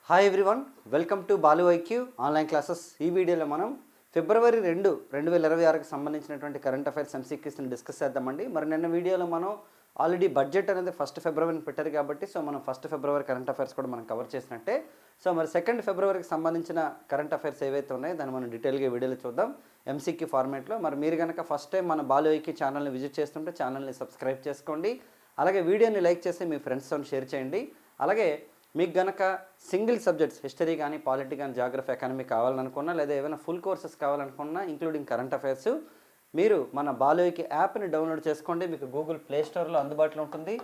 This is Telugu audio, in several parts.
Hi everyone, welcome to Balu IQ online classes. ఈ వీడియోలో మనం ఫిబ్రవరి 2, 2026కి సంబంధించినటువంటి కరెంట్ అఫైర్స్ ఎంసీక్యూస్ని డిస్కస్ చేద్దామండి. మరి నిన్న వీడియోలో మనం ఆల్రెడీ బడ్జెట్ అనేది 1 ఫిబ్రవరిని పెట్టారు కాబట్టి మనం 1 ఫిబ్రవరి కరెంట్ అఫైర్స్ కూడా మనం కవర్ చేసినట్టే. మరి 2 ఫిబ్రవరికి సంబంధించిన కరెంట్ అఫైర్స్ ఏవైతే ఉన్నాయో దాన్ని మనం డీటెయిల్గా వీడియోలో చూద్దాం ఎంసీక్యూ ఫార్మేట్లో. మరి మీరు కనుక ఫస్ట్ టైం మన బాలు ఐక్యూ ఛానల్ని విజిట్ చేస్తుంటే ఛానల్ని సబ్స్క్రైబ్ చేసుకోండి. అలాగే వీడియోని లైక్ చేసి మీ ఫ్రెండ్స్తో షేర్ చేయండి. అలాగే మీకు గనక సింగిల్ సబ్జెక్ట్స్ హిస్టరీ కానీ, పాలిటీ కానీ, జాగ్రఫీ, ఎకానమీ కావాలనుకున్నా, లేదా ఏమైనా ఫుల్ కోర్సెస్ కావాలనుకున్నా ఇంక్లూడింగ్ కరెంట్ అఫైర్స్, మీరు మన బాలు ఐక్యూ యాప్ని డౌన్లోడ్ చేసుకోండి. మీకు గూగుల్ ప్లే స్టోర్లో అందుబాటులో ఉంటుంది.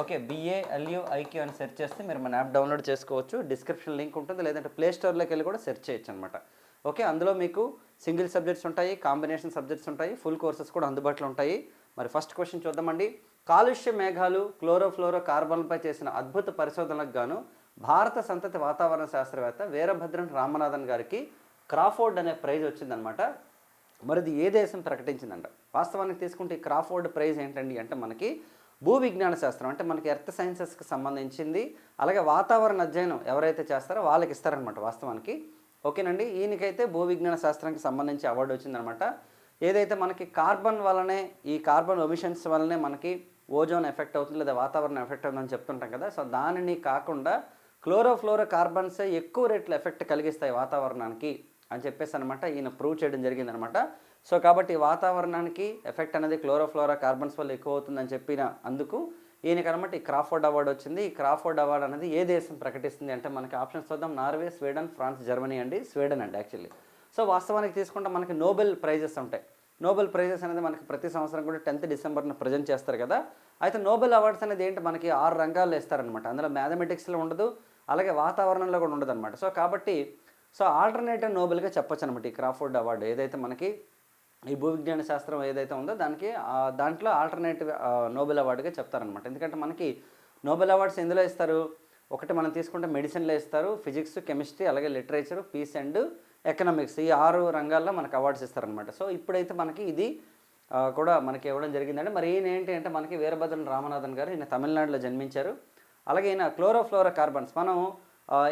ఓకే, BALUIQ అని సెర్చ్ చేస్తే మీరు మన యాప్ డౌన్లోడ్ చేసుకోవచ్చు. డిస్క్రిప్షన్ లింక్ ఉంటుంది, లేదంటే ప్లే స్టోర్లోకి వెళ్ళి కూడా సెర్చ్ చేయొచ్చు అనమాట. ఓకే, అందులో మీకు సింగిల్ సబ్జెక్ట్స్ ఉంటాయి, కాంబినేషన్ సబ్జెక్ట్స్ ఉంటాయి, ఫుల్ కోర్సెస్ కూడా అందుబాటులో ఉంటాయి. మరి ఫస్ట్ క్వశ్చన్ చూద్దామండి. కాలుష్య మేఘాలు, క్లోరోఫ్లోరో కార్బన్పై చేసిన అద్భుత పరిశోధనలకు గాను భారత సంతతి వాతావరణ శాస్త్రవేత్త వీరభద్రన్ రామనాథన్ గారికి క్రాఫోర్డ్ అనే ప్రైజ్ వచ్చిందనమాట. మరి ఇది ఏ దేశం ప్రకటించిందంట? వాస్తవానికి తీసుకుంటే ఈ క్రాఫోర్డ్ ప్రైజ్ ఏంటండి అంటే మనకి భూ విజ్ఞాన శాస్త్రం, అంటే మనకి ఎర్త్ సైన్సెస్కి సంబంధించింది. అలాగే వాతావరణ అధ్యయనం ఎవరైతే చేస్తారో వాళ్ళకి ఇస్తారనమాట వాస్తవానికి. ఓకేనండి, ఈయనకైతే భూ విజ్ఞాన శాస్త్రానికి సంబంధించి అవార్డు వచ్చిందనమాట. ఏదైతే మనకి కార్బన్ వల్లనే, ఈ కార్బన్ ఎమిషన్స్ వల్లనే మనకి ఓజోన్ ఎఫెక్ట్ అవుతుంది, లేదా వాతావరణం ఎఫెక్ట్ అవుతుందని చెప్తుంటాం కదా. దానిని కాకుండా క్లోరోఫ్లోరో కార్బన్సే ఎక్కువ రేట్లు ఎఫెక్ట్ కలిగిస్తాయి వాతావరణానికి అని చెప్పేసి అనమాట ఈయన ప్రూవ్ చేయడం జరిగిందనమాట. కాబట్టి వాతావరణానికి ఎఫెక్ట్ అనేది క్లోరోఫ్లోరో కార్బన్స్ వల్ల ఎక్కువ అవుతుందని చెప్పిన అందుకు ఈయనకనమాట ఈ క్రాఫోర్డ్ అవార్డు వచ్చింది. ఈ క్రాఫోర్డ్ అవార్డు అనేది ఏ దేశం ప్రకటిస్తుంది అంటే మనకి ఆప్షన్స్ చూద్దాం. నార్వే, స్వీడన్, ఫ్రాన్స్, జర్మనీ అండి. స్వీడన్ అండి యాక్చువల్లీ. వాస్తవానికి తీసుకుంటే మనకి నోబెల్ ప్రైజెస్ ఉంటాయి. నోబెల్ ప్రైజెస్ అనేది మనకి ప్రతి సంవత్సరం కూడా 10th డిసెంబర్న ప్రజెంట్ చేస్తారు కదా. అయితే నోబెల్ అవార్డ్స్ అనేది ఏంటి, మనకి 6 రంగాల్లో ఇస్తారనమాట. అందులో మ్యాథమెటిక్స్లో ఉండదు, అలాగే వాతావరణంలో కూడా ఉండదు అనమాట. కాబట్టి ఆల్టర్నేటివ్ నోబెల్గా చెప్పొచ్చు అనమాట ఈ క్రాఫోర్డ్ అవార్డు. ఏదైతే మనకి ఈ భూ విజ్ఞాన శాస్త్రం ఏదైతే ఉందో దాంట్లో ఆల్టర్నేటివ్ నోబెల్ అవార్డుగా చెప్తారనమాట. ఎందుకంటే మనకి నోబెల్ అవార్డ్స్ ఎందులో ఇస్తారు? ఒకటి మనం తీసుకుంటే మెడిసిన్లో ఇస్తారు, ఫిజిక్స్, కెమిస్ట్రీ, అలాగే లిటరేచర్, పీస్ అండ్ ఎకనామిక్స్, ఈ 6 రంగాల్లో మనకు అవార్డ్స్ ఇస్తారనమాట. ఇప్పుడైతే మనకి ఇది కూడా మనకి ఇవ్వడం జరిగిందండి. మరి ఈయన ఏంటి అంటే మనకి వీరభద్రన్ రామనాథన్ గారు, ఈయన తమిళనాడులో జన్మించారు. అలాగే ఈయన క్లోరోఫ్లోరో కార్బన్స్, మనం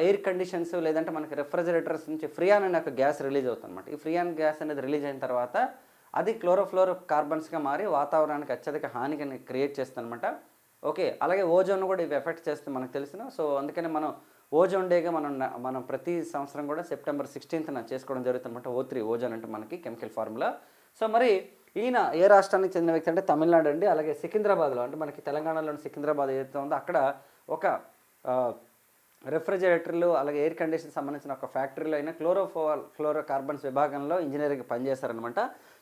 ఎయిర్ కండిషన్స్ లేదంటే మనకి రెఫ్రిజరేటర్స్ నుంచి ఫ్రియాన్ అనే ఒక గ్యాస్ రిలీజ్ అవుతుంది అనమాట. ఈ ఫ్రియాన్ గ్యాస్ అనేది రిలీజ్ అయిన తర్వాత అది క్లోరోఫ్లోరో కార్బన్స్గా మారి వాతావరణానికి అత్యధిక హానిని క్రియేట్ చేస్తుంది అనమాట. ఓకే, అలాగే ఓజోన్ కూడా ఇవి ఎఫెక్ట్ చేస్తే మనకు తెలిసిన. అందుకని మనం ఓజోన్ డేగా మనం ప్రతి సంవత్సరం కూడా సెప్టెంబర్ 16th చేసుకోవడం జరుగుతుంది అనమాట. O3 ఓజోన్ అంటే మనకి కెమికల్ ఫార్ములా. మరి ఈయన ఏ రాష్ట్రానికి చెందిన వ్యక్తి అంటే తమిళనాడు అండి. అలాగే సికింద్రాబాద్లో, అంటే మనకి తెలంగాణలోని సికింద్రాబాద్ ఏదైతే ఉందో అక్కడ ఒక రెఫ్రిజరేటర్లు అలాగే ఎయిర్ కండిషన్ సంబంధించిన ఒక ఫ్యాక్టరీలో అయినా క్లోరో కార్బన్స్ విభాగంలో ఇంజనీరింగ్ పనిచేస్తారనమాట.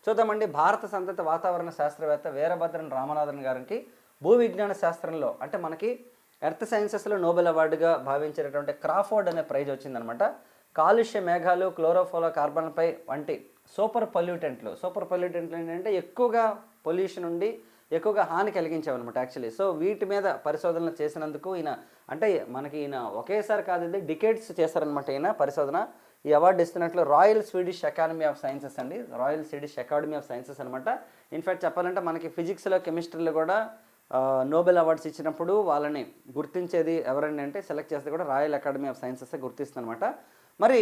చూద్దామండి. భారత సంతతి వాతావరణ శాస్త్రవేత్త వీరభద్రన్ రామనాథన్ గారికి భూ విజ్ఞాన శాస్త్రంలో, అంటే మనకి ఎర్త్ సైన్సెస్లో నోబెల్ అవార్డుగా భావించేటటువంటి క్రాఫోర్డ్ అనే ప్రైజ్ వచ్చిందనమాట. కాలుష్య మేఘాలు, క్లోరోఫ్లోరో కార్బన్పై వంటి సూపర్ పొల్యూటెంట్లు ఏంటంటే ఎక్కువగా పొల్యూషన్ ఉండి ఎక్కువగా హాని కలిగించామన్నమాట యాక్చువల్లీ. వీటి మీద పరిశోధనలు చేసినందుకు ఈయన ఒకేసారి కాదు, ఇది డికేడ్స్ చేశారనమాట ఈయన పరిశోధన. ఈ అవార్డు ఇస్తున్నట్లు Royal Swedish Academy of Sciences అండి. Royal Swedish Academy of Sciences అనమాట. ఇన్ఫ్యాక్ట్ చెప్పాలంటే మనకి ఫిజిక్స్లో, కెమిస్ట్రీలో కూడా నోబెల్ అవార్డ్స్ ఇచ్చినప్పుడు వాళ్ళని గుర్తించేది ఎవరండి అంటే సెలెక్ట్ చేస్తే కూడా రాయల్ అకాడమీ ఆఫ్ సైన్సెస్ గుర్తిస్తుంది అనమాట. మరి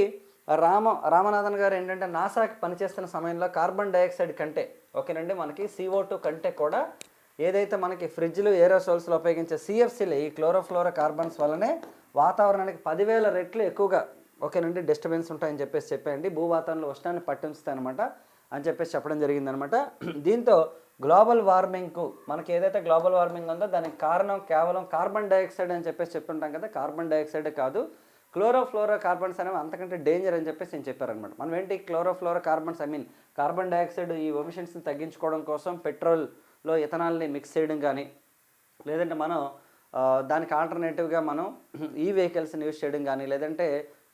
రామనాథన్ గారు ఏంటంటే నాసాకి పనిచేస్తున్న సమయంలో కార్బన్ డైఆక్సైడ్ కంటే, ఓకేనండి, మనకి CO2 కంటే కూడా ఏదైతే మనకి ఫ్రిడ్జ్లు, ఏరోసోల్స్లో ఉపయోగించే CFCలు, ఈ క్లోరోఫ్లోరో కార్బన్స్ వల్లనే వాతావరణానికి 10,000 రెట్లు ఎక్కువగా, ఓకేనండి, డిస్టర్బెన్స్ ఉంటాయని చెప్పండి. భూ వాతావరణంలో ఉష్ణాన్ని పట్టించుతాయి అనమాట అని చెప్పడం జరిగిందనమాట. దీంతో గ్లోబల్ వార్మింగ్కు, మనకి ఏదైతే గ్లోబల్ వార్మింగ్ ఉందో దానికి కారణం కేవలం కార్బన్ డైఆక్సైడ్ అని చెప్తుంటాం కదా. కార్బన్ డైఆక్సైడ్ కాదు, క్లోరోఫ్లోరో కార్బన్స్ అనేవి అంతకంటే డేంజర్ అని నేను చెప్పారనమాట. మనం ఏంటి క్లోరోఫ్లోరో కార్బన్స్, కార్బన్ డైఆక్సైడ్ ఈ ఎమిషన్స్ని తగ్గించుకోవడం కోసం పెట్రోల్లో ఇథనాల్ని మిక్స్ చేయడం కానీ, లేదంటే మనం దానికి ఆల్టర్నేటివ్గా మనం ఈ వెహికల్స్ని యూజ్ చేయడం కానీ, లేదంటే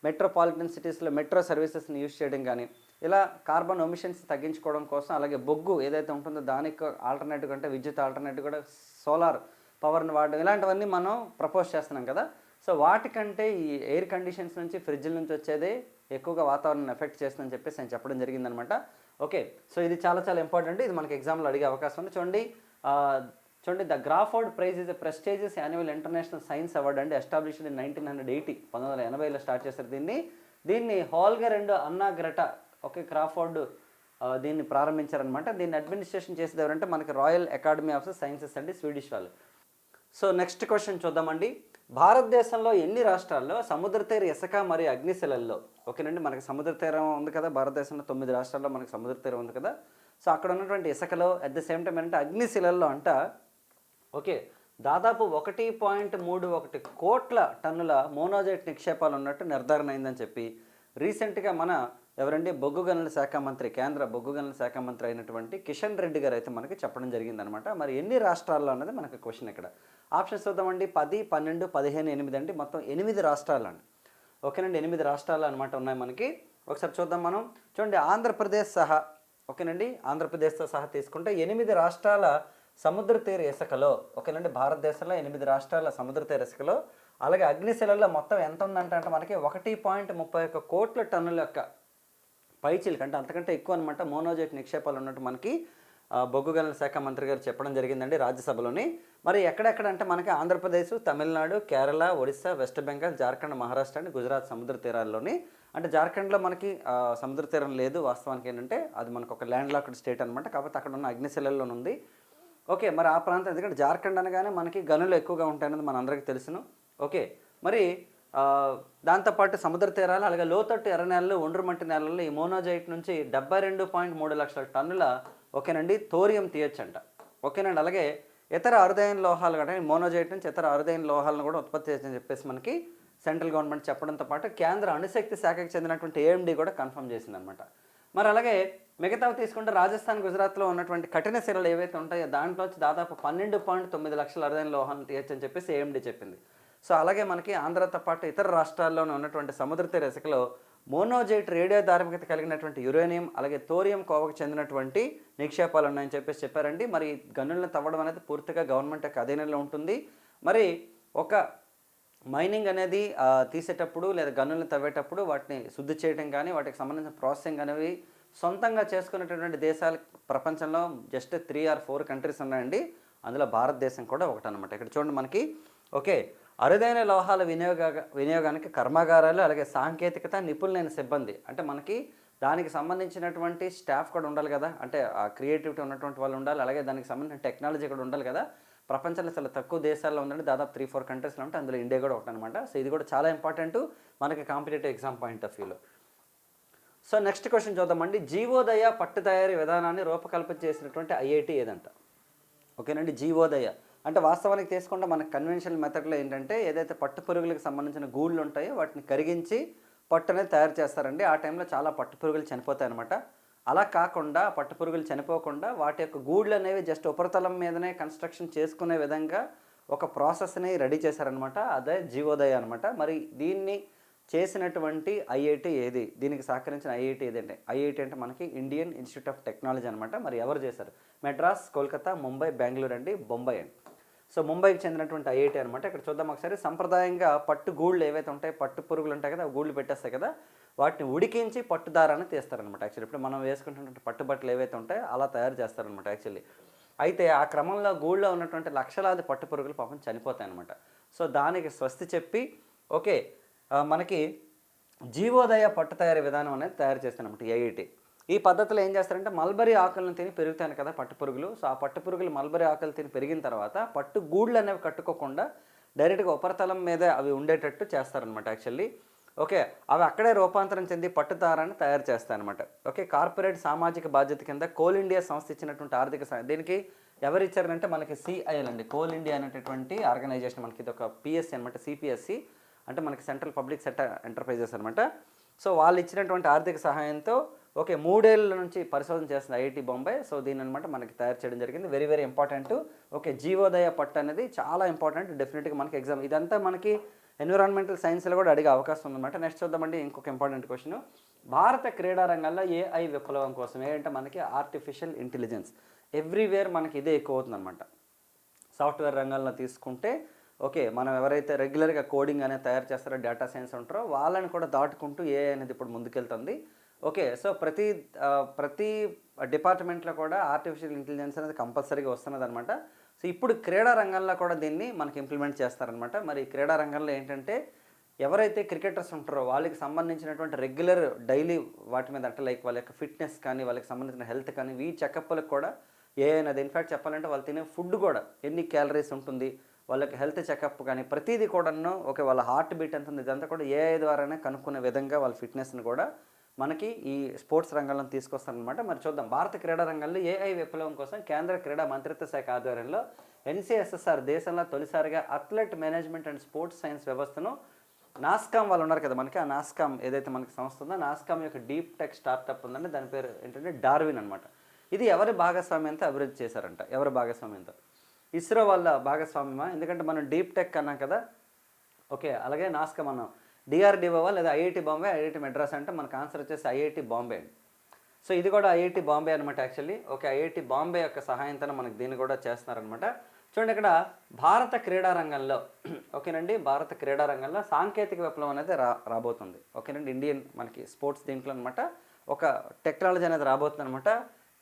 మెట్రోపాలిటన్ సిటీస్లో మెట్రో సర్వీసెస్ని యూజ్ చేయడం కానీ, ఇలా కార్బన్ ఎమిషన్స్ తగ్గించుకోవడం కోసం, అలాగే బొగ్గు ఏదైతే ఉంటుందో దానికి ఆల్టర్నేటివ్ అంటే విద్యుత్ ఆల్టర్నేటివ్ కూడా సోలార్ పవర్ని వాడడం, ఇలాంటివన్నీ మనం ప్రపోజ్ చేస్తున్నాం కదా. వాటికంటే ఈ ఎయిర్ కండిషన్స్ నుంచి, ఫ్రిడ్జ్ల నుంచి వచ్చేదే ఎక్కువగా వాతావరణం ఎఫెక్ట్ చేస్తుందని నేను చెప్పడం జరిగిందనమాట. ఓకే, ఇది చాలా చాలా ఇంపార్టెంట్. ఇది మనకి ఎగ్జామ్లో అడిగే అవకాశం ఉంది. చూడండి, చూడండి, the Crafoord Prize is a prestigious annual international science award అండి, ఎస్టాబ్లిష్డ్ ఇన్ 1980, 1980లో స్టార్ట్ చేశారు దీన్ని Holger and Anna Greta Crafoord దీన్ని ప్రారంభించారనమాట. దీన్ని అడ్మినిస్ట్రేషన్ చేసేది ఎవరంటే మనకి రాయల్ అకాడమీ ఆఫ్ సైన్సెస్ అండి, స్వీడిష్ వాళ్ళు. సో నెక్స్ట్ క్వశ్చన్ చూద్దామండి. భారతదేశంలో ఎన్ని రాష్ట్రాల్లో సముద్ర తీర ఇసుక మరియు అగ్నిశిలల్లో, ఓకేనండి, మనకి సముద్ర తీరం ఉంది కదా భారతదేశంలో, 9 రాష్ట్రాల్లో మనకి సముద్ర తీరం ఉంది కదా. సో అక్కడ ఉన్నటువంటి ఇసుకలో అట్ ద సేమ్ టైం ఏంటంటే అగ్నిశిలల్లో అంట దాదాపు 1.31 కోట్ల టన్నుల మోనోజైట్ నిక్షేపాలు ఉన్నట్టు నిర్ధారణ అయిందని చెప్పి రీసెంట్గా మన ఎవరండి బొగ్గు గనుల శాఖ మంత్రి, కేంద్ర బొగ్గు గనుల శాఖ మంత్రి అయినటువంటి కిషన్ రెడ్డి గారు అయితే మనకి చెప్పడం జరిగిందనమాట. మరి ఎన్ని రాష్ట్రాల్లో అన్నది మనకి క్వశ్చన్ ఇక్కడ. ఆప్షన్స్ చూద్దామండి. 10, 12, 15, 8 అంటే మొత్తం 8 రాష్ట్రాలు అండి. ఓకేనండి, 8 రాష్ట్రాలు అనమాట ఉన్నాయి మనకి. ఒకసారి చూద్దాం మనం. చూడండి, ఆంధ్రప్రదేశ్ సహా, ఓకేనండి, ఆంధ్రప్రదేశ్తో సహా తీసుకుంటే 8 రాష్ట్రాల సముద్ర తీర ఇసుకలో, ఓకేనండి, భారతదేశంలో 8 రాష్ట్రాల సముద్ర తీర ఇసుకలో అలాగే అగ్నిశిలలో మొత్తం ఎంత ఉందంటే మనకి 1.31 కోట్ల టన్నుల యొక్క పైచిలకి, అంటే అంతకంటే ఎక్కువ అనమాట మోనోజైట్ నిక్షేపాలు ఉన్నట్టు మనకి బొగ్గు గనుల శాఖ మంత్రి గారు చెప్పడం జరిగిందండి రాజ్యసభలోని. మరి ఎక్కడెక్కడ అంటే మనకి ఆంధ్రప్రదేశ్, తమిళనాడు, కేరళ, ఒడిశా, వెస్ట్ బెంగాల్, జార్ఖండ్, మహారాష్ట్ర అండి, గుజరాత్ సముద్ర తీరాల్లోని. అంటే జార్ఖండ్లో మనకి సముద్ర తీరం లేదు వాస్తవానికి, ఏంటంటే అది మనకు ఒక ల్యాండ్ లాక్డ్ స్టేట్ అనమాట, కాకపోతే అక్కడ ఉన్న అగ్నిశిలల్లోనే ఉంది. ఓకే, మరి ఆ ప్రాంతం ఎందుకంటే జార్ఖండ్ అనగానే మనకి గనులు ఎక్కువగా ఉంటాయన్నది మన అందరికీ తెలుసును. ఓకే, మరి దాంతోపాటు సముద్ర తీరాలు అలాగే లోతట్టు ఎర్ర నేలలు, ఒండ్రుమట్టి నేలల్లో ఈ మోనోజైట్ నుంచి 72.3 లక్షల టన్నుల ఓకేనండి థోరియం తీయొచ్చంట. ఓకేనండి, అలాగే ఇతర అరుదైన లోహాలు కూడా మోనోజైట్ నుంచి ఇతర అరుదైన లోహాలను కూడా ఉత్పత్తి చేయొచ్చని చెప్పేసి మనకి సెంట్రల్ గవర్నమెంట్ చెప్పడంతో పాటు కేంద్ర అణుశక్తి శాఖకి చెందినటువంటి ఏఎండి కూడా కన్ఫర్మ్ చేసిందనమాట. మరి అలాగే మిగతావి తీసుకుంటే రాజస్థాన్, గుజరాత్లో ఉన్నటువంటి కఠిన శిలలు ఏవైతే ఉంటాయో దాంట్లో వచ్చి దాదాపు 12.9 లక్షల అరుదైన లోహాలను తీయొచ్చని చెప్పేసి ఏఎండి చెప్పింది. సో అలాగే మనకి ఆంధ్రతో పాటు ఇతర రాష్ట్రాల్లోనే ఉన్నటువంటి సముద్ర తీర ఇసుకలో మోనోజైట్ రేడియో ధార్మికత కలిగినటువంటి యురేనియం అలాగే థోరియం కోవకు చెందినటువంటి నిక్షేపాలు ఉన్నాయని చెప్పేసి చెప్పారండి. మరి గనులను తవ్వడం అనేది పూర్తిగా గవర్నమెంట్ యొక్క అధీనంలో ఉంటుంది. మరి ఒక మైనింగ్ అనేది తీసేటప్పుడు లేదా గనులను తవ్వేటప్పుడు వాటిని శుద్ధి చేయడం కానీ వాటికి సంబంధించిన ప్రాసెసింగ్ అనేవి సొంతంగా చేసుకునేటటువంటి దేశాలు ప్రపంచంలో జస్ట్ 3 or 4 కంట్రీస్ ఉన్నాయండి. అందులో భారతదేశం కూడా ఒకటనమాట. ఇక్కడ చూడండి మనకి ఓకే, అరుదైన లోహాల వినియోగానికి కర్మాగారాలు అలాగే సాంకేతికత నిపుణులైన సిబ్బంది, అంటే మనకి దానికి సంబంధించినటువంటి స్టాఫ్ కూడా ఉండాలి కదా, అంటే ఆ క్రియేటివిటీ ఉన్నటువంటి వాళ్ళు ఉండాలి, అలాగే దానికి సంబంధించిన టెక్నాలజీ కూడా ఉండాలి కదా. ప్రపంచంలో చాలా తక్కువ దేశాల్లో ఉందండి, దాదాపు 3-4 కంట్రీస్లో ఉంటే అందులో ఇండియా కూడా ఒకటనమాట. సో ఇది కూడా చాలా ఇంపార్టెంట్ మనకి కాంపిటేటివ్ ఎగ్జామ్ పాయింట్ ఆఫ్ వ్యూలో. సో నెక్స్ట్ క్వశ్చన్ చూద్దామండి. జీవోదయ పట్టు తయారీ విధానాన్ని రూపకల్పన చేసినటువంటి ఐఐటి ఏదంట? ఓకేనండి, జీవోదయ అంటే వాస్తవానికి తీసుకుంటే మనకు కన్వెన్షనల్ మెథడ్లో ఏంటంటే ఏదైతే పట్టు పురుగులకు సంబంధించిన గూళ్ళు ఉంటాయో వాటిని కరిగించి పట్టు అనేది తయారు చేస్తారండి. ఆ టైంలో చాలా పట్టు పురుగులు చనిపోతాయి అనమాట. అలా కాకుండా పట్టు పురుగులు చనిపోకుండా వాటి యొక్క గూళ్ళు అనేవి జస్ట్ ఉపరితలం మీదనే కన్స్ట్రక్షన్ చేసుకునే విధంగా ఒక ప్రాసెస్ని రెడీ చేశారనమాట. అదే జీవోదయ అనమాట. మరి దీన్ని చేసినటువంటి ఐఐటి ఏది? దీనికి సహకరించిన ఐఐటి ఏదంటే ఐఐటి అంటే మనకి ఇండియన్ ఇన్స్టిట్యూట్ ఆఫ్ టెక్నాలజీ అనమాట. మరి ఎవరు చేశారు? మెడ్రాస్, కోల్కతా, ముంబై, బెంగళూరు అండి, బొంబాయి అండి. సో ముంబైకి చెందినటువంటి ఐఐటి అనమాట. ఇక్కడ చూద్దాం ఒకసారి. సంప్రదాయంగా పట్టు గూళ్ళు ఏవైతే ఉంటాయి, పట్టు పురుగులు ఉంటాయి కదా, గూళ్ళు పెట్టేస్తాయి కదా, వాటిని ఉడికించి పట్టు దారాన్ని తీస్తారనమాట. యాక్చువల్లీ ఇప్పుడు మనం వేసుకుంటున్నటువంటి పట్టుబట్టలు ఏవైతే ఉంటాయో అలా తయారు చేస్తారనమాట యాక్చువల్లీ. అయితే ఆ క్రమంలో గూళ్ళో ఉన్నటువంటి లక్షలాది పట్టు పురుగులు పాపం చనిపోతాయి అనమాట. సో దానికి స్వస్తి చెప్పి ఓకే మనకి జీవోదయ పట్టు తయారీ విధానం అనేది తయారు చేస్తారనమాట ఐఐటి. ఈ పద్ధతిలో ఏం చేస్తారంటే మల్బరీ ఆకులను తిని పెరుగుతాయి కదా పట్టు పురుగులు. సో ఆ పట్టు పురుగులు మల్బరీ ఆకులు తిని పెరిగిన తర్వాత పట్టు గూళ్ళు అనేవి కట్టుకోకుండా డైరెక్ట్గా ఉపరితలం మీద అవి ఉండేటట్టు చేస్తారనమాట యాక్చువల్లీ. ఓకే, అవి అక్కడే రూపాంతరం చెంది పట్టు దారాన్ని తయారు చేస్తాయన్నమాట. ఓకే, కార్పొరేట్ సామాజిక బాధ్యత కింద కోల్ ఇండియా సంస్థ ఇచ్చినటువంటి ఆర్థిక సహాయం దీనికి ఎవరు ఇచ్చారంటే మనకి సిఐఎల్ అండి, కోల్ ఇండియా అనేటటువంటి ఆర్గనైజేషన్. మనకి ఇది ఒక పిఎస్సి అనమాట, సిపిఎస్సి అంటే మనకి సెంట్రల్ పబ్లిక్ సెక్టర్ ఎంటర్ప్రైజెస్ అనమాట. సో వాళ్ళు ఇచ్చినటువంటి ఆర్థిక సహాయంతో ఓకే 3 ఏళ్ళ నుంచి పరిశోధన చేస్తుంది ఐఐటి బొంబాయి. సో దీని అనమాట మనకి తయారు చేయడం జరిగింది. Very very important. ఓకే, జీవోదయ పట్టు అనేది చాలా ఇంపార్టెంట్, డెఫినెట్గా మనకి ఎగ్జామ్. ఇదంతా మనకి ఎన్విరాన్మెంటల్ సైన్స్లో కూడా అడిగే అవకాశం ఉందన్నమాట. నెక్స్ట్ చూద్దామండి ఇంకొక ఇంపార్టెంట్ క్వశ్చన్. భారత క్రీడా రంగంలో ఏఐ విప్లవం కోసం ఏంటంటే మనకి ఆర్టిఫిషియల్ ఇంటెలిజెన్స్ ఎవ్రీవేర్ మనకి ఇదే ఎక్కువ అవుతుందన్నమాట. సాఫ్ట్వేర్ రంగంలో తీసుకుంటే ఓకే మనం ఎవరైతే రెగ్యులర్గా కోడింగ్ అనేది తయారు చేస్తారో డేటా సైన్స్ ఉంటారో వాళ్ళని కూడా దాటుకుంటూ ఏఐ అనేది ఇప్పుడు ముందుకెళ్తుంది. ఓకే, సో ప్రతి డిపార్ట్మెంట్లో కూడా ఆర్టిఫిషియల్ ఇంటెలిజెన్స్ అనేది కంపల్సరీగా వస్తున్నది అనమాట. సో ఇప్పుడు క్రీడా రంగంలో కూడా దీన్ని మనకి ఇంప్లిమెంట్ చేస్తారనమాట. మరి క్రీడా రంగంలో ఏంటంటే ఎవరైతే క్రికెటర్స్ ఉంటారో వాళ్ళకి సంబంధించినటువంటి రెగ్యులర్ డైలీ వాటి మీద అంటే లైక్ వాళ్ళ యొక్క ఫిట్నెస్ కానీ వాళ్ళకి సంబంధించిన హెల్త్ కానీ ఈ చెకప్లకు కూడా ఏఐనది ఇన్ఫ్యాక్ట్ చెప్పాలంటే వాళ్ళు తినే ఫుడ్ కూడా ఎన్ని క్యాలరీస్ ఉంటుంది, వాళ్ళకి హెల్త్ చెకప్ కానీ ప్రతిదీ కూడాను ఓకే వాళ్ళ హార్ట్ బీట్ ఎంత ఉంది ఇదంతా కూడా ఏఐ ద్వారానే కనుక్కునే విధంగా వాళ్ళ ఫిట్నెస్ని కూడా మనకి ఈ స్పోర్ట్స్ రంగంలో తీసుకొస్తారనమాట. మరి చూద్దాం భారత క్రీడా రంగంలో ఏఐ విప్లవం కోసం కేంద్ర క్రీడా మంత్రిత్వ శాఖ ఆధ్వర్యంలో ఎన్సీఎస్ఎస్ఆర్ దేశంలో తొలిసారిగా athlete management and sports science వ్యవస్థను నాస్కామ్ వాళ్ళు ఉన్నారు కదా మనకి, ఆ నాస్కామ్ ఏదైతే మనకి సంస్థ ఉందో నాస్కామ్ యొక్క డీప్ టెక్ స్టార్టప్ ఉందంటే దాని పేరు ఏంటంటే డార్విన్ అనమాట. ఇది ఎవరి భాగస్వామ్యంతో అభివృద్ధి చేశారంట, ఎవరి భాగస్వామ్యంతో? ఇస్రో వాళ్ళ భాగస్వామ్యమా? ఎందుకంటే మనం డీప్ టెక్ అన్నాం కదా, ఓకే. అలాగే నాస్కామ్ అన్నాం, డిఆర్డిఓవా లేదా ఐఐటి బాంబే, ఐఐటి మెడ్రాస్ అంటే మనకు ఆన్సర్ వచ్చేసి ఐఐటి బాంబే. సో ఇది కూడా ఐఐటి బాంబే అనమాట యాక్చువల్లీ. ఓకే, ఐఐటి బాంబే యొక్క సహాయంతో మనకు దీన్ని కూడా చేస్తున్నారనమాట. చూడండి ఇక్కడ భారత క్రీడా రంగంలో ఓకేనండి, భారత క్రీడా రంగంలో సాంకేతిక విప్లవం అనేది రాబోతుంది. ఓకేనండి, ఇండియన్ మనకి స్పోర్ట్స్ దీంట్లో అనమాట ఒక టెక్నాలజీ అనేది రాబోతుంది అనమాట.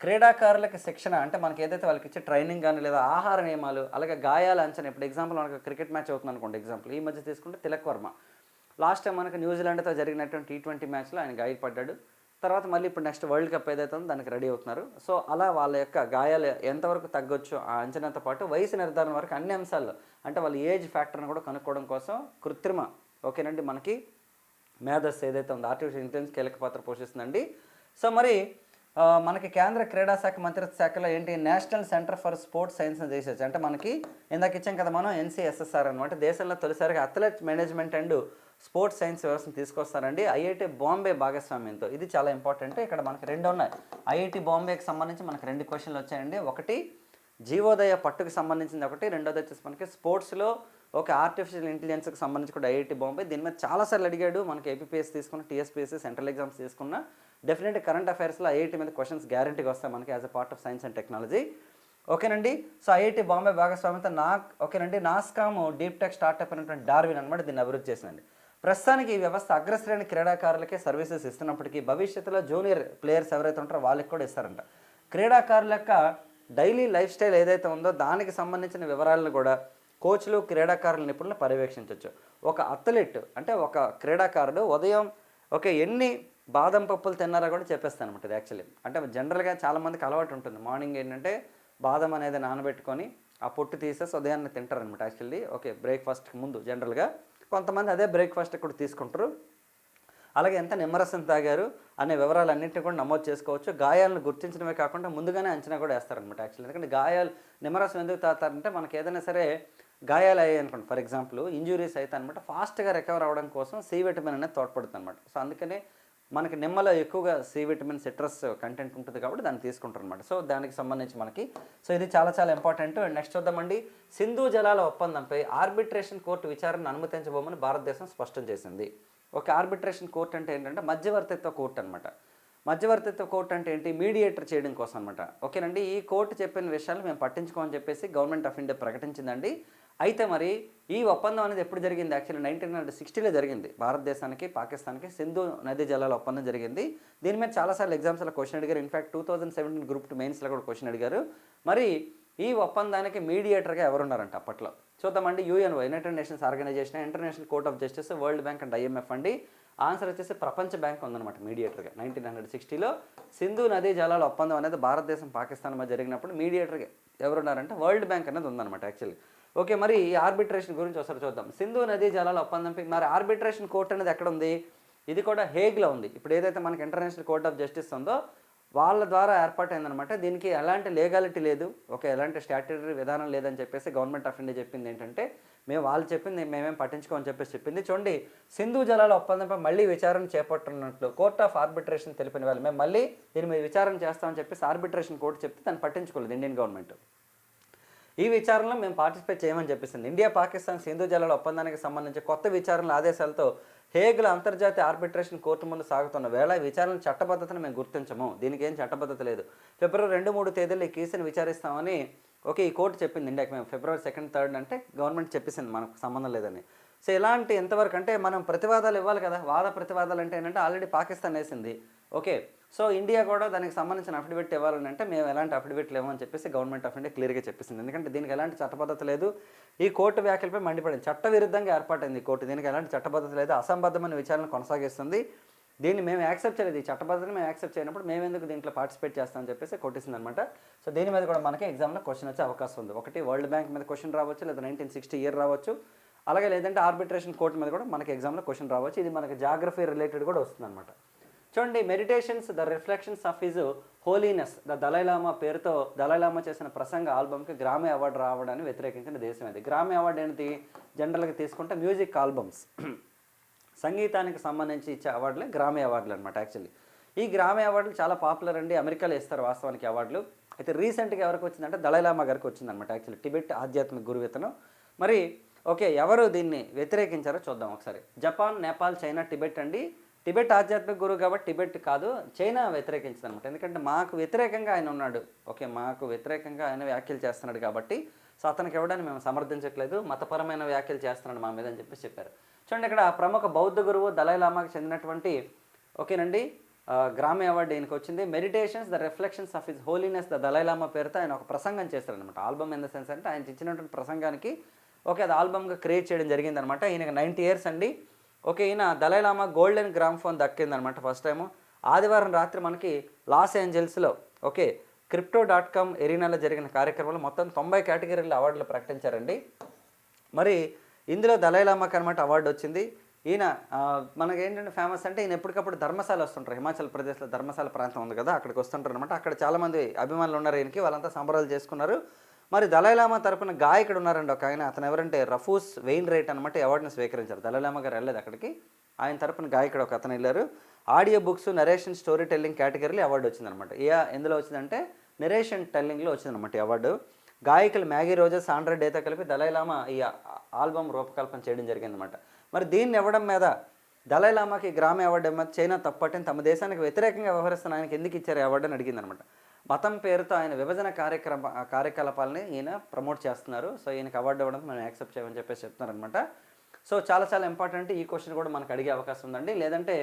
క్రీడాకారులకి శిక్షణ అంటే మనకి ఏదైతే వాళ్ళకి ఇచ్చే ట్రైనింగ్ కానీ లేదా ఆహార నియమాలు అలాగే గాయాల అంచనా. ఇప్పుడు ఎగ్జాంపుల్ మనకు క్రికెట్ మ్యాచ్ అవుతుంది అనుకోండి, ఎగ్జాంపుల్ ఈ మధ్య తీసుకుంటే తిలక్ వర్మ లాస్ట్ టైం మనకు న్యూజిలాండ్తో జరిగినటువంటి T20 మ్యాచ్లో ఆయన గాయపడ్డాడు. తర్వాత మళ్ళీ ఇప్పుడు నెక్స్ట్ వరల్డ్ కప్ ఏదైతే ఉందో దానికి రెడీ అవుతున్నారు. సో అలా వాళ్ళ యొక్క గాయాలు ఎంతవరకు తగ్గొచ్చు ఆ అంచనాతో పాటు వయసు నిర్ధారణ వరకు అన్ని అంశాల్లో అంటే వాళ్ళ ఏజ్ ఫ్యాక్టర్ని కూడా కనుక్కోవడం కోసం కృత్రిమ ఓకేనండి మనకి మేధస్సు ఏదైతే ఉందో ఆర్టిఫిషియల్ ఇంటెలిజెన్స్ కీలక పాత్ర పోషిస్తుందండి. సో మరి మనకి కేంద్ర క్రీడా శాఖ మంత్రిత్వ శాఖలో ఏంటి national centre for sports science and research అంటే మనకి ఇందాక ఇచ్చాం కదా మనం ఎన్సీఎస్ఎస్ఆర్ అనమాట. దేశంలో తొలిసారిగా athlete management and sports science వ్యవస్థను తీసుకొస్తారండి ఐఐటి బాంబే భాగస్వామ్యంతో. ఇది చాలా ఇంపార్టెంట్. ఇక్కడ మనకి రెండు ఉన్నాయి. ఐఐటి బాంబేకి సంబంధించి మనకి 2 క్వశ్చన్లు వచ్చాయండి. ఒకటి జీవోదయ పట్టుకు సంబంధించింది ఒకటి, రెండోది వచ్చేసి మనకి స్పోర్ట్స్లో ఓకే ఆర్టిఫిషియల్ ఇంటెలిజెన్స్కి సంబంధించి కూడా ఐఐటి బాంబే. దీని మీద చాలాసార్లు అడిగాడు. మనకి ఏపీపీఎస్ తీసుకున్న, టీఎస్పీఎస్సీ సెంట్రల్ ఎగ్జామ్స్ తీసుకున్న డెఫినెట్గా కరెంట్ అఫైర్స్లో ఐఐటి మీద క్వశ్చన్స్ గ్యారంటీగా వస్తాయి మనకి as a part of science and technology. ఓకేనండి. సో ఐఐటి బాంబే భాగస్వామ్యంతో ఓకేనండి నాస్కామ్ డీప్ టెక్ స్టార్ట్అప్ అయినటువంటి డార్విన్ అనమాట దీన్ని అభివృద్ధి చేసిందండి. ప్రస్తుతానికి ఈ వ్యవస్థ అగ్రశ్రేణి క్రీడాకారులకే సర్వీసెస్ ఇస్తున్నప్పటికీ భవిష్యత్తులో జూనియర్ ప్లేయర్స్ ఎవరైతే ఉంటారో వాళ్ళకి కూడా ఇస్తారంట. క్రీడాకారుల యొక్క డైలీ లైఫ్ స్టైల్ ఏదైతే ఉందో దానికి సంబంధించిన వివరాలను కూడా కోచ్లు క్రీడాకారుల నిపుణులు పర్యవేక్షించవచ్చు. ఒక అథ్లెట్ అంటే ఒక క్రీడాకారుడు ఉదయం ఎన్ని బాదం పప్పులు తిన్నారో కూడా చెప్పేస్తాను అనమాట. ఇది యాక్చువల్లీ అంటే జనరల్గా చాలామందికి అలవాటు ఉంటుంది. మార్నింగ్ ఏంటంటే బాదం అనేది నానబెట్టుకొని ఆ పొట్టు తీసేసి ఉదయాన్నే తింటారనమాట యాక్చువల్లీ. బ్రేక్ఫాస్ట్కి ముందు జనరల్గా కొంతమంది అదే బ్రేక్ఫాస్ట్ కూడా తీసుకుంటారు. అలాగే ఎంత నిమ్మరసం తాగారు అనే వివరాలన్నింటినీ కూడా నమోదు చేసుకోవచ్చు. గాయాలను గుర్తించడమే కాకుండా ముందుగానే అంచనా కూడా వేస్తారనమాట యాక్చువల్లీ. ఎందుకంటే నిమ్మరసం ఎందుకు తాగుతారంటే మనకి ఏదైనా సరే గాయాలు అయ్యాయి అనుకోండి, ఫర్ ఎగ్జాంపుల్ ఇంజురీస్ అయితే అనమాట ఫాస్ట్గా రికవర్ అవ్వడం కోసం సి విటమిన్ అనేది తోడ్పడుతుంది అనమాట. సో అందుకనే మనకి నిమ్మలో ఎక్కువగా సి విటమిన్ సిట్రస్ కంటెంట్ ఉంటుంది కాబట్టి దాన్ని తీసుకుంటారు అనమాట. సో దానికి సంబంధించి మనకి ఇది చాలా చాలా ఇంపార్టెంట్. నెక్స్ట్ చూద్దామండి. సింధు జలాల ఒప్పందంపై ఆర్బిట్రేషన్ కోర్టు విచారణను అనుమతించబోమని భారతదేశం స్పష్టం చేసింది. ఆర్బిట్రేషన్ కోర్టు అంటే ఏంటంటే మధ్యవర్తిత్వ కోర్టు అనమాట. మధ్యవర్తిత్వ కోర్టు అంటే ఏంటి? మీడియేటర్ చేయడం కోసం అనమాట. ఓకేనండి. ఈ కోర్టు చెప్పిన విషయాలు మేము పట్టించుకోమని చెప్పేసి గవర్నమెంట్ ఆఫ్ ఇండియా ప్రకటించిందండి. అయితే మరి ఈ ఒప్పందం అనేది ఎప్పుడు జరిగింది? యాక్చువల్లీ 1960లో జరిగింది. భారతదేశానికి పాకిస్తాన్కి సింధు నదీ జలాల ఒప్పందం జరిగింది. దీని మీద చాలాసార్లు ఎగ్జామ్స్లో క్వశ్చన్ అడిగారు. ఇన్ఫాక్ట్ 2017 గ్రూప్ 2 మెయిన్స్లో కూడా క్వశ్చన్ అడిగారు. మరి ఈ ఒప్పందానికి మీడియేటర్గా ఎవరున్నారంట అప్పట్లో? చూద్దామండి. UNO united nations organisation, international court of justice, world bank and IMF అండి. ఆన్సర్ వచ్చేసి ప్రపంచ బ్యాంక్ ఉందన్నమాట మీడియేటర్గా. 1960లో సింధు నదీ జలాల ఒప్పందం అనేది భారతదేశం పాకిస్తాన్ మధ్య జరిగినప్పుడు మీడియేటర్గా ఎవరున్నారంటే వరల్డ్ బ్యాంక్ అనేది ఉందన్నమాట యాక్చువల్లీ. మరి ఈ ఆర్బిట్రేషన్ గురించి ఒకసారి చూద్దాం. సింధు నదీ జలాల ఒప్పందంపై మరి ఆర్బిట్రేషన్ కోర్ట్ అనేది ఎక్కడ ఉంది? ఇది కూడా హేగ్లో ఉంది. ఇప్పుడు ఏదైతే మనకి ఇంటర్నేషనల్ కోర్ట్ ఆఫ్ జస్టిస్ ఉందో వాళ్ళ ద్వారా ఏర్పాటైందనమాట. దీనికి ఎలాంటి లీగాలిటీ లేదు, ఎలాంటి స్టాట్యూటరీ విధానం లేదని చెప్పేసి గవర్నమెంట్ ఆఫ్ ఇండియా చెప్పింది ఏంటంటే వాళ్ళు చెప్పింది మేమేం పట్టించుకోమని చెప్పేసి చెప్పింది. చూడండి, సింధు జలాల ఒప్పందంపై మళ్ళీ విచారణ చేపట్టనున్నట్లు కోర్ట్ ఆఫ్ ఆర్బిట్రేషన్ తెలిపిన వాళ్ళు మేము మళ్ళీ దీని మీద విచారణ చేస్తామని చెప్పేసి ఆర్బిట్రేషన్ కోర్టు చెప్తే దాన్ని పట్టించుకోలేదు ఇండియన్ గవర్నమెంట్. ఈ విచారణలో మేము పార్టిసిపేట్ చేయమని చెప్పేసింది. ఇండియా పాకిస్తాన్ సింధు జలాల ఒప్పందానికి సంబంధించి కొత్త విచారణల ఆదేశాలతో హేగ్లో అంతర్జాతీయ ఆర్బిట్రేషన్ కోర్టు ముందు సాగుతున్న వేళ విచారణ చట్టబద్ధతను మేము గుర్తించము, దీనికి ఏం చట్టబద్ధత లేదు. ఫిబ్రవరి 2-3 తేదీల్లో ఈ కేసును విచారిస్తామని ఈ కోర్టు చెప్పింది ఇండియాకి. మేము ఫిబ్రవరి 2, 3 అంటే గవర్నమెంట్ చెప్పేసింది మనకు సంబంధం లేదని. సో ఇలాంటి ఎంతవరకు అంటే మనం ప్రతివాదాలు ఇవ్వాలి కదా, వాద ప్రతివాదాలు అంటే ఏంటంటే ఆల్రెడీ పాకిస్తాన్ వేసింది. ఓకే, సో ఇండియా కూడా దానికి సంబంధించిన అఫిడవిట్ ఇవ్వాలని అంటే మేము ఎలాంటి అఫిడవిట్లు ఇవ్వమని చెప్పేసి గవర్నమెంట్ ఆఫ్ ఇండియా క్లియర్గా చెప్పేసింది. ఎందుకంటే దీనికి ఎలాంటి చట్టబద్ధత లేదు. ఈ కోర్టు వ్యాఖ్యలపై మండిపడింది. చట్టవిరుద్ధంగా ఏర్పాటైంది ఈ కోర్టు, దీనికి ఎలాంటి చట్టబద్ధత లేదు, అసంబద్ధమైన విచారణ కొనసాగిస్తుంది. దీన్ని మేము యాక్సెప్ట్ చేయలేదు, ఈ చట్టబద్ధతని మేము యాక్సెప్ట్ చేయనప్పుడు మేము ఎందుకు దీంట్లో పార్టిసిపేట్ చేస్తామని చెప్పేసి కొట్టేసింది అనమాట. సో దీని మీద కూడా మనకి ఎగ్జామ్లో క్వశ్చన్ వచ్చే అవకాశం ఉంది. ఒకటి వరల్డ్ బ్యాంక్ మీద క్వశ్చన్ రావచ్చు, లేదా 1960 ఇయర్ రావచ్చు, అలాగే లేదంటే ఆర్బిట్రేషన్ కోర్టు మీద కూడా మనకి ఎగ్జామ్లో క్వశ్చన్ రావచ్చు. ఇది మనకి జాగ్రఫీ రిలేటెడ్ కూడా వస్తుంది అనమాట. చూడండి, meditations the reflections of his holiness the Dalai Lama పేరుతో దలైలామా చేసిన ప్రసంగ ఆల్బమ్కి గ్రామీ అవార్డు రావడాన్ని వ్యతిరేకించిన దేశం ఇది. గ్రామీ అవార్డు ఏంటి, జనరల్గా తీసుకుంటే మ్యూజిక్ ఆల్బమ్స్, సంగీతానికి సంబంధించి ఇచ్చే అవార్డులే గ్రామీ అవార్డులు అనమాట. యాక్చువల్లీ ఈ గ్రామీ అవార్డులు చాలా పాపులర్ అండి, అమెరికాలో ఇస్తారు వాస్తవానికి అవార్డులు. అయితే రీసెంట్గా ఎవరికి వచ్చిందంటే దలైలామా గారికి వచ్చిందనమాట. యాక్చువల్లీ టిబెట్ ఆధ్యాత్మిక గురువు. మరి ఓకే, ఎవరు దీన్ని వ్యతిరేకించారో చూద్దాం ఒకసారి. జపాన్, నేపాల్, చైనా, టిబెట్ అండి. టిబెట్ ఆధ్యాత్మిక గురువు కాబట్టి టిబెట్ కాదు, చైనా వ్యతిరేకించింది అనమాట. ఎందుకంటే మాకు వ్యతిరేకంగా ఆయన ఉన్నాడు, ఓకే, మాకు వ్యతిరేకంగా ఆయన వ్యాఖ్యలు చేస్తున్నాడు కాబట్టి సో అతనికి ఇవ్వడానికి మేము సమర్థించట్లేదు, మతపరమైన వ్యాఖ్యలు చేస్తున్నాడు మా మీద అని చెప్పేసి చెప్పారు. చూడండి, ఇక్కడ ప్రముఖ బౌద్ధ గురువు దలైలామాకి చెందినటువంటి ఓకేనండి గ్రామీ అవార్డు ఈయనకి వచ్చింది. Meditations the reflections of his holiness the Dalai Lama పేరుతో ఆయన ఒక ప్రసంగం చేస్తారనమాట. ఆల్బమ్ ఇన్ ద సెన్స్ అంటే ఆయన ఇచ్చినటువంటి ప్రసంగానికి ఓకే అది ఆల్బమ్గా క్రియేట్ చేయడం జరిగిందనమాట. ఈయనకి 90 years అండి. ఓకే, ఈయన దలైలామా గోల్డెన్ గ్రామ్ఫోన్ దక్కిందనమాట ఫస్ట్ టైము. ఆదివారం రాత్రి మనకి లాస్ ఏంజల్స్లో ఓకే crypto.com ఎరీనాలో జరిగిన కార్యక్రమంలో మొత్తం 90 కేటగిరీల అవార్డులు ప్రకటించారండి. మరి ఇందులో దలైలామాకి అనమాట అవార్డు వచ్చింది. ఈయన మనకి ఏంటంటే ఫేమస్ అంటే ఈయన ఎప్పటికప్పుడు ధర్మశాల వస్తుంటారు. హిమాచల్ ప్రదేశ్లో ధర్మశాల ప్రాంతం ఉంది కదా, అక్కడికి వస్తుంటారు అనమాట. అక్కడ చాలామంది అభిమానులు ఉన్నారు ఈయనకి, వాళ్ళంతా సంబరాలు చేసుకున్నారు. మరి దలైలామా తరపున గాయకుడు ఉన్నారండి ఒక ఆయన, అతను ఎవరంటే రఫూస్ వెయిన్ రైట్ అనమాట, అవార్డుని స్వీకరించారు. దలైలామా గారు వెళ్ళలేదు అక్కడికి, ఆయన తరపున గాయకుడు ఒక అతను వెళ్ళారు. Audio books, narration, story telling కేటగిరీలో అవార్డు వచ్చిందనమాట. ఎందులో వచ్చిందంటే నరేషన్ టెల్లింగ్లో వచ్చిందనమాట ఈ అవార్డు. గాయకులు మ్యాగీ రోజా, సాండ్రా డేతో కలిపి దలైలామా ఈ ఆల్బమ్ రూపకల్పన చేయడం జరిగిందనమాట. మరి దీన్ని ఇవ్వడం మీద దలైలామాకి గ్రామీ అవార్డు మీద చైనా తప్పట్టని తమ దేశానికి వ్యతిరేకంగా వ్యవహరిస్తున్న ఆయనకి ఎందుకు ఇచ్చారు ఈ అవార్డు అని అడిగిందనమాట. మతం పేరుతో ఆయన విభజన కార్యకలాపాలని ఈయన ప్రమోట్ చేస్తున్నారు, సో ఈయనకి అవార్డు ఇవ్వడం మనం యాక్సెప్ట్ చేయమని చెప్పేసి చెప్తున్నారనమాట. సో చాలా చాలా ఇంపార్టెంట్, ఈ క్వశ్చన్ కూడా మనకు అడిగే అవకాశం ఉందండి. లేదంటే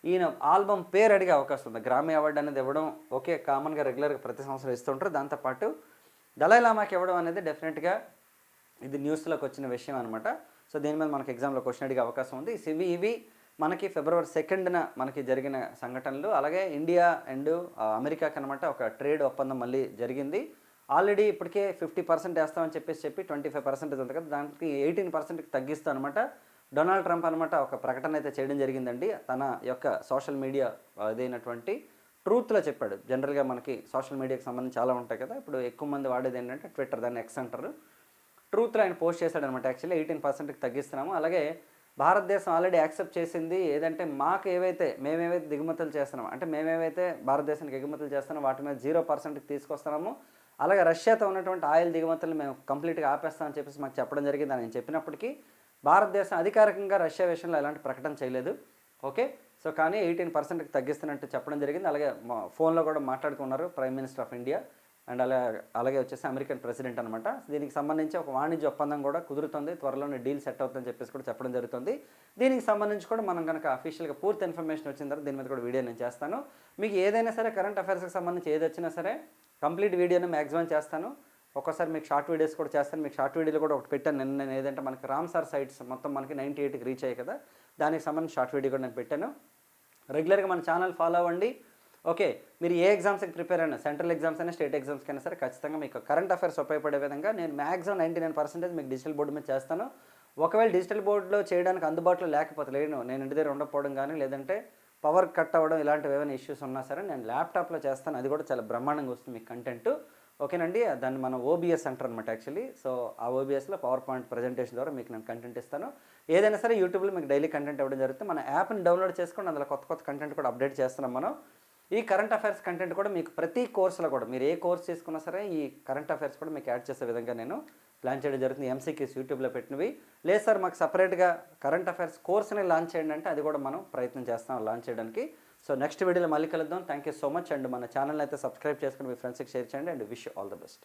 ఈయన ఆల్బమ్ పేరు అడిగే అవకాశం ఉంది. గ్రామీ అవార్డు అనేది ఇవ్వడం ఓకే కామన్గా రెగ్యులర్గా ప్రతి సంవత్సరం ఇస్తుంటారు. దాంతోపాటు దలైలామాకి ఇవ్వడం అనేది డెఫినెట్గా ఇది న్యూస్లోకి వచ్చిన విషయం అనమాట. సో దీని మీద మనకి ఎగ్జామ్లో క్వశ్చన్ అడిగే అవకాశం ఉంది. ఇవి మనకి February 2న మనకి జరిగిన సంఘటనలు. అలాగే ఇండియా అండ్ అమెరికాకి అనమాట ఒక ట్రేడ్ ఒప్పందం మళ్ళీ జరిగింది. ఆల్రెడీ ఇప్పటికే 50% వేస్తామని చెప్పి 25% ఉంది కదా, దానికి 18%కి తగ్గిస్తాం అనమాట. డొనాల్డ్ ట్రంప్ అనమాట ఒక ప్రకటన అయితే చేయడం జరిగిందండి. తన యొక్క సోషల్ మీడియా అదైనటువంటి ట్రూత్లో చెప్పాడు. జనరల్గా మనకి సోషల్ మీడియాకి సంబంధించి చాలా ఉంటాయి కదా, ఇప్పుడు ఎక్కువ మంది వాడేది ఏంటంటే ట్విట్టర్, దాన్ని ఎక్స్ అంటారు. ట్రూత్లో ఆయన పోస్ట్ చేశాడనమాట. యాక్చువల్లీ 18%కి తగ్గిస్తున్నాము. అలాగే భారతదేశం ఆల్రెడీ యాక్సెప్ట్ చేసింది ఏదంటే మేమేవైతే దిగుమతులు చేస్తున్నాము, అంటే మేమేవైతే భారతదేశానికి ఎగుమతులు చేస్తున్నామో వాటి మీద 0%కి తీసుకొస్తున్నాము. అలాగే రష్యాతో ఉన్నటువంటి ఆయిల్ దిగుమతులు మేము కంప్లీట్గా ఆపేస్తామని చెప్పేసి మాకు చెప్పడం జరిగింది. అని చెప్పినప్పటికీ భారతదేశం అధికారికంగా రష్యా విషయంలో ఎలాంటి ప్రకటన చేయలేదు. ఓకే, సో కానీ 18%కి తగ్గిస్తున్నట్టు చెప్పడం జరిగింది. అలాగే ఫోన్లో కూడా మాట్లాడుకున్నారు prime minister of India and అలాగే వచ్చేసి అమెరికన్ ప్రెసిడెంట్ అనమాట. దీనికి సంబంధించి ఒక వాణిజ్య ఒప్పందం కూడా కుదురుతుంది, త్వరలోనే డీల్ సెట్ అవుతుందని చెప్పేసి కూడా చెప్పడం జరుగుతుంది. దీనికి సంబంధించి కూడా మనం కనుక అఫీషియల్గా పూర్తి ఇన్ఫర్మేషన్ వచ్చిన తర్వాత దీని మీద కూడా వీడియో నేను చేస్తాను. మీకు ఏదైనా సరే కరెంట్ అఫైర్స్కి సంబంధించి ఏది వచ్చినా సరే కంప్లీట్ వీడియోని మ్యాక్సిమం చేస్తాను. ఒక్కోసారి మీకు షార్ట్ వీడియోస్ కూడా చేస్తాను. మీకు షార్ట్ వీడియోలో కూడా ఒకటి పెట్టాను నేను ఏదంటే మనకి రామ్సార్ సైట్స్ మొత్తం మనకి 98కి రీచ్ అయ్యాయి కదా, దానికి సంబంధించి షార్ట్ వీడియో కూడా నేను పెట్టాను. రెగ్యులర్గా మన ఛానల్ ఫాలో అవ్వండి. ఓకే, మీరు ఏ ఎగ్జామ్స్కి ప్రిపేర్ అయినా, సెంట్రల్ ఎగ్జామ్స్ అయినా స్టేట్ ఎగ్జామ్స్కి అయినా సరే ఖచ్చితంగా మీకు కరెంట్ అఫైర్స్ ఉపయోగపడే విధంగా నేను మ్యాక్సిమం 99% మీకు డిజిటల్ బోర్డు మీద చేస్తాను. ఒకవేళ డిజిటల్ బోర్డులో చేయడానికి అందుబాటులో లేకపోతే నేను ఇంటి దగ్గర ఉండకపోవడం కానీ లేదంటే పవర్ కట్ అవ్వడం ఇలాంటివి ఏమైనా ఇష్యూస్ ఉన్నా సరే నేను ల్యాప్టాప్లో చేస్తాను. అది కూడా చాలా బ్రహ్మాండంగా వస్తుంది మీకు కంటెంట్. ఓకేనండి, దాన్ని మనం OBS అంటారు అనమాట యాక్చువల్లీ. సో ఆ OBSలో పవర్ పాయింట్ ప్రజెంటేషన్ ద్వారా మీకు నేను కంటెంట్ ఇస్తాను. ఏదైనా సరే యూట్యూబ్లో మీకు డైలీ కంటెంట్ ఇవ్వడం జరుగుతుంది. మన యాప్ని డౌన్లోడ్ చేసుకొని అందులో కొత్త కంటెంట్ కూడా అప్డేట్ చేస్తున్నాం మనం. ఈ కరెంట్ అఫైర్స్ కంటెంట్ కూడా మీకు ప్రతి కోర్సులో కూడా మీరు ఏ కోర్స్ చేసుకున్నా సరే ఈ కరెంట్ అఫైర్స్ కూడా మీకు యాడ్ చేసే విధంగా నేను ప్లాన్ చేయడం జరుగుతుంది. MCQs యూట్యూబ్లో పెట్టినవి లేదు సార్, మాకు సపరేట్గా కరెంట్ అఫైర్స్ కోర్స్ని లాంచ్ చేయండి అంటే అది కూడా మనం ప్రయత్నం చేస్తాం లాంచ్ చేయడానికి. సో నెక్స్ట్ వీడియోలో మళ్ళీ కలుద్దాం. Thank you so much. And మన ఛానల్ అయితే సబ్స్క్రైబ్ చేసుకుని మీ ఫ్రెండ్స్కి షేర్ చేయండి. And wish all the best.